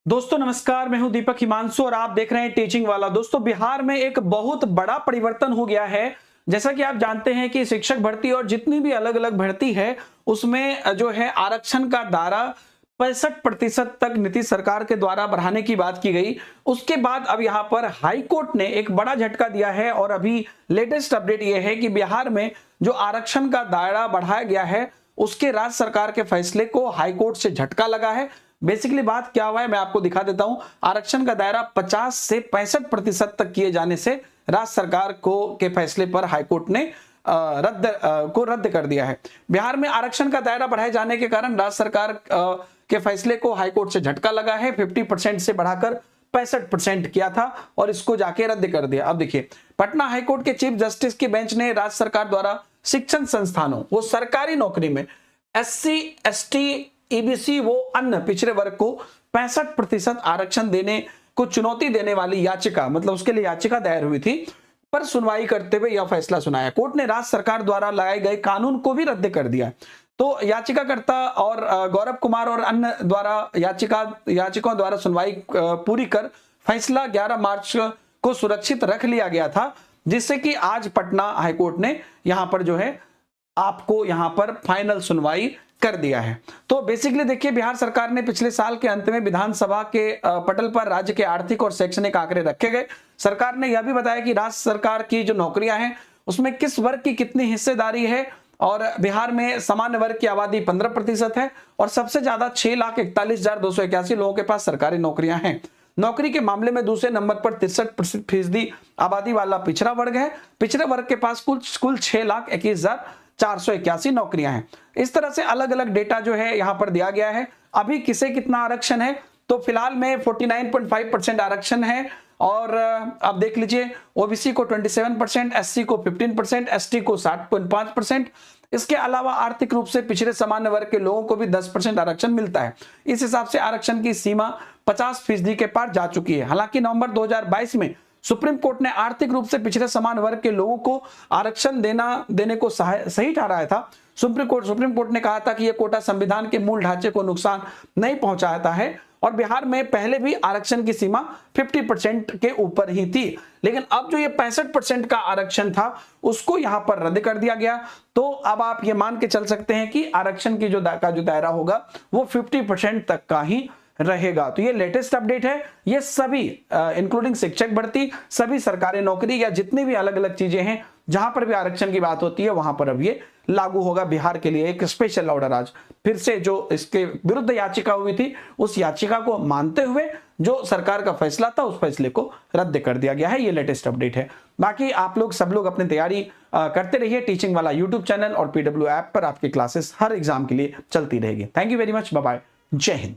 दोस्तों नमस्कार, मैं हूं दीपक हिमांशु और आप देख रहे हैं टीचिंग वाला। दोस्तों बिहार में एक बहुत बड़ा परिवर्तन हो गया है। जैसा कि आप जानते हैं कि शिक्षक भर्ती और जितनी भी अलग अलग भर्ती है उसमें जो है आरक्षण का दायरा 65% तक नीतीश सरकार के द्वारा बढ़ाने की बात की गई। उसके बाद अब यहां पर हाई कोर्ट ने एक बड़ा झटका दिया है और अभी लेटेस्ट अपडेट यह है कि बिहार में जो आरक्षण का दायरा बढ़ाया गया है उसके राज्य सरकार के फैसले को हाई कोर्ट से झटका लगा है। बेसिकली बात क्या हुआ है मैं आपको दिखा देता हूं। आरक्षण का दायरा 50 से 65% तक किए जाने से राज्य सरकार को के फैसले पर हाईकोर्ट ने रद्द कर दिया है। बिहार में आरक्षण का दायरा बढ़ाए जाने के कारण राज्य सरकार के फैसले को हाईकोर्ट से झटका लगा है। 50% से बढ़ाकर 65% किया था और इसको जाके रद्द कर दिया। अब देखिए, पटना हाईकोर्ट के चीफ जस्टिस की बेंच ने राज्य सरकार द्वारा शिक्षण संस्थानों वो सरकारी नौकरी में SC, ST, EBC वो अन्य पिछड़े वर्ग को 65% आरक्षण देने को चुनौती देने वाली याचिका, मतलब उसके लिए याचिका दायर हुई थी, पर सुनवाई करते हुए यह फैसला सुनाया। कोर्ट ने राज्य सरकार द्वारा लगाए गए कानून को भी रद्द कर दिया। तो याचिकाकर्ता और गौरव कुमार और अन्य द्वारा याचिकाओं द्वारा सुनवाई पूरी कर फैसला 11 मार्च को सुरक्षित रख लिया गया था, जिससे कि आज पटना हाईकोर्ट ने यहां पर जो है आपको यहां पर फाइनल सुनवाई कर दिया है। तो बेसिकली देखिए, बिहार सरकार ने पिछले साल के अंत में विधानसभा के पटल पर राज्य के आर्थिक और शैक्षणिक आंकड़े रखे गए। सरकार ने यह भी बताया कि राज्य सरकार की जो नौकरियां हैं उसमें किस वर्ग की कितनी हिस्सेदारी है और बिहार में सामान्य वर्ग की आबादी 15% है और सबसे ज्यादा 6,41,281 लोगों के पास सरकारी नौकरियां हैं। नौकरी के मामले में दूसरे नंबर पर 63% आबादी वाला पिछड़ा वर्ग है। पिछड़े वर्ग के पास कुल 6,21,481 नौकरियां हैं। इस तरह से अलग अलग डेटा जो है यहां पर दिया गया है। अभी किसे कितना आरक्षण है, तो फिलहाल में 49.5% आरक्षण है और अब देख लीजिए, ओबीसी को 27%, SC को 15%, ST को 60.5%। इसके अलावा आर्थिक रूप से पिछड़े सामान्य वर्ग के लोगों को भी 10% आरक्षण मिलता है। इस हिसाब से आरक्षण की सीमा 50% के पार जा चुकी है। हालांकि नवंबर 2022 में सुप्रीम कोर्ट ने आर्थिक रूप से पिछड़े सामान्य वर्ग के लोगों को आरक्षण देने को सही ठहराया था। सुप्रीम कोर्ट ने कहा था कि यह कोटा संविधान के मूल ढांचे को नुकसान नहीं पहुंचाता है और बिहार में पहले भी आरक्षण की सीमा 50% के ऊपर ही थी, लेकिन अब जो ये 65% का आरक्षण था उसको यहां पर रद्द कर दिया गया। तो अब आप ये मान के चल सकते हैं कि आरक्षण की जो दायरा होगा वो 50% तक का ही रहेगा। तो ये लेटेस्ट अपडेट है। ये सभी इंक्लूडिंग शिक्षक भर्ती, सभी सरकारी नौकरी या जितनी भी अलग अलग चीजें हैं जहां पर भी आरक्षण की बात होती है वहां पर अब ये लागू होगा। बिहार के लिए एक स्पेशल ऑर्डर आज फिर से जो इसके विरुद्ध याचिका हुई थी उस याचिका को मानते हुए जो सरकार का फैसला था उस फैसले को रद्द कर दिया गया है। ये लेटेस्ट अपडेट है। बाकी आप लोग सब लोग अपनी तैयारी करते रहिए। टीचिंग वाला यूट्यूब चैनल और PW ऐप पर आपकी क्लासेस हर एग्जाम के लिए चलती रहेगी। Thank you very much. Bye bye. जय हिंद।